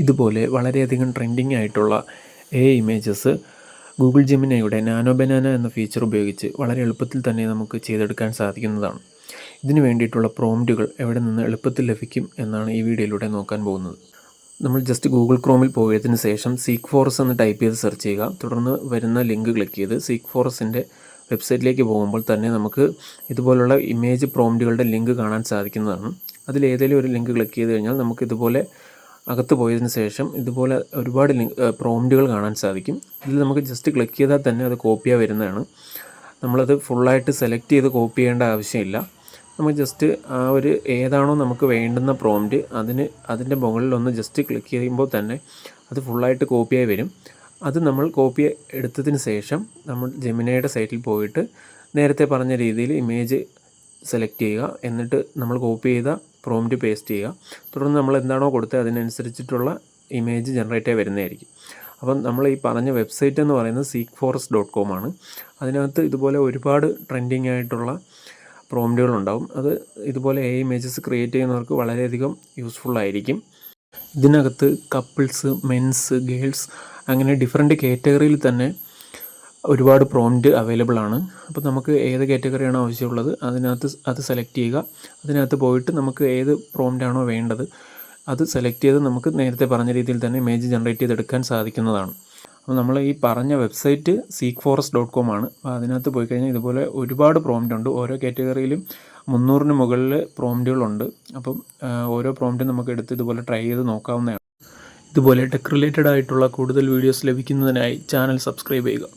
ഇതുപോലെ വളരെയധികം ട്രെൻഡിങ് ആയിട്ടുള്ള ഇമേജസ് ഗൂഗിൾ ജെമിനിയുടെ നാനോ ബനാന എന്ന ഫീച്ചർ ഉപയോഗിച്ച് വളരെ എളുപ്പത്തിൽ തന്നെ നമുക്ക് ചെയ്തെടുക്കാൻ സാധിക്കുന്നതാണ്. ഇതിനു വേണ്ടിയിട്ടുള്ള പ്രോംപ്റ്റുകൾ എവിടെ നിന്ന് എളുപ്പത്തിൽ ലഭിക്കും എന്നാണ് ഈ വീഡിയോയിലൂടെ നോക്കാൻ പോകുന്നത്. നമ്മൾ ജസ്റ്റ് ഗൂഗിൾ ക്രോമിൽ പോയതിന് ശേഷം സീക്ക് ഫോറസ് എന്ന് ടൈപ്പ് ചെയ്ത് സെർച്ച് ചെയ്യുക. തുടർന്ന് വരുന്ന ലിങ്ക് ക്ലിക്ക് ചെയ്ത് സീക്ക് ഫോറസിൻ്റെ വെബ്സൈറ്റിലേക്ക് പോകുമ്പോൾ തന്നെ നമുക്ക് ഇതുപോലുള്ള ഇമേജ് പ്രോംപ്റ്റുകളുടെ ലിങ്ക് കാണാൻ സാധിക്കുന്നതാണ്. അതിലേതെങ്കിലും ഒരു ലിങ്ക് ക്ലിക്ക് ചെയ്ത് കഴിഞ്ഞാൽ നമുക്ക് ഇതുപോലെ അകത്ത് പോയതിന് ശേഷം ഇതുപോലെ ഒരുപാട് പ്രോംപ്റ്റുകൾ കാണാൻ സാധിക്കും. ഇതിൽ നമുക്ക് ജസ്റ്റ് ക്ലിക്ക് ചെയ്താൽ തന്നെ അത് കോപ്പിയായി വരുന്നതാണ്. നമ്മളത് ഫുള്ളായിട്ട് സെലക്ട് ചെയ്ത് കോപ്പി ചെയ്യേണ്ട ആവശ്യമില്ല. നമുക്ക് ജസ്റ്റ് ആ ഒരു ഏതാണോ നമുക്ക് വേണ്ടുന്ന പ്രോംപ്റ്റ് അതിൻ്റെ മുകളിലൊന്ന് ജസ്റ്റ് ക്ലിക്ക് ചെയ്യുമ്പോൾ തന്നെ അത് ഫുള്ളായിട്ട് കോപ്പിയായി വരും. അത് നമ്മൾ കോപ്പി എടുത്തതിന് ശേഷം നമ്മൾ ജെമിനിയുടെ സൈറ്റിൽ പോയിട്ട് നേരത്തെ പറഞ്ഞ രീതിയിൽ ഇമേജ് സെലക്ട് ചെയ്യുക. എന്നിട്ട് നമ്മൾ കോപ്പി ചെയ്ത പ്രോംപ്റ്റ് പേസ്റ്റ് ചെയ്യുക. തുടർന്ന് നമ്മൾ എന്താണോ കൊടുത്തത് അതിനനുസരിച്ചിട്ടുള്ള ഇമേജ് ജനറേറ്റ് വരുന്നതായിരിക്കും. അപ്പം നമ്മൾ ഈ പറഞ്ഞ വെബ്സൈറ്റ് എന്ന് പറയുന്നത് seekforest.com ആണ്. അതിനകത്ത് ഇതുപോലെ ഒരുപാട് ട്രെൻഡിങ് ആയിട്ടുള്ള പ്രോംപ്റ്റുകളുണ്ടാവും. അത് ഇതുപോലെ ഇമേജസ് ക്രിയേറ്റ് ചെയ്യുന്നവർക്ക് വളരെയധികം യൂസ്ഫുൾ ആയിരിക്കും. ഇതിനകത്ത് കപ്പിൾസ്, മെൻസ്, ഗേൾസ് അങ്ങനെ ഡിഫറെൻറ്റ് കാറ്റഗറിയിൽ തന്നെ ഒരുപാട് പ്രോംപ്റ്റ് അവൈലബിൾ ആണ്. അപ്പോൾ നമുക്ക് ഏത് കാറ്റഗറിയാണോ ആവശ്യമുള്ളത് അത് സെലക്ട് ചെയ്യുക. അതിനകത്ത് പോയിട്ട് നമുക്ക് ഏത് പ്രോംപ്റ്റാണോ വേണ്ടത് അത് സെലക്ട് ചെയ്ത് നമുക്ക് നേരത്തെ പറഞ്ഞ രീതിയിൽ തന്നെ ഇമേജ് ജനറേറ്റ് ചെയ്തെടുക്കാൻ സാധിക്കുന്നതാണ്. അപ്പോൾ നമ്മൾ ഈ പറഞ്ഞ വെബ്സൈറ്റ് seekforest.com ആണ്. അപ്പോൾ അതിനകത്ത് പോയി കഴിഞ്ഞാൽ ഇതുപോലെ ഒരുപാട് പ്രോംപ്റ്റ് ഉണ്ട്. ഓരോ കാറ്റഗറിയിലും 300-ന് മുകളിൽ പ്രോംപ്റ്റുകളുണ്ട്. അപ്പം ഓരോ പ്രോംപ്റ്റും നമുക്ക് എടുത്ത് ഇതുപോലെ ട്രൈ ചെയ്ത് നോക്കാവുന്നതാണ്. ഇതുപോലെ ടെക് റിലേറ്റഡ് ആയിട്ടുള്ള കൂടുതൽ വീഡിയോസ് ലഭിക്കുന്നതിനായി ചാനൽ സബ്സ്ക്രൈബ് ചെയ്യുക.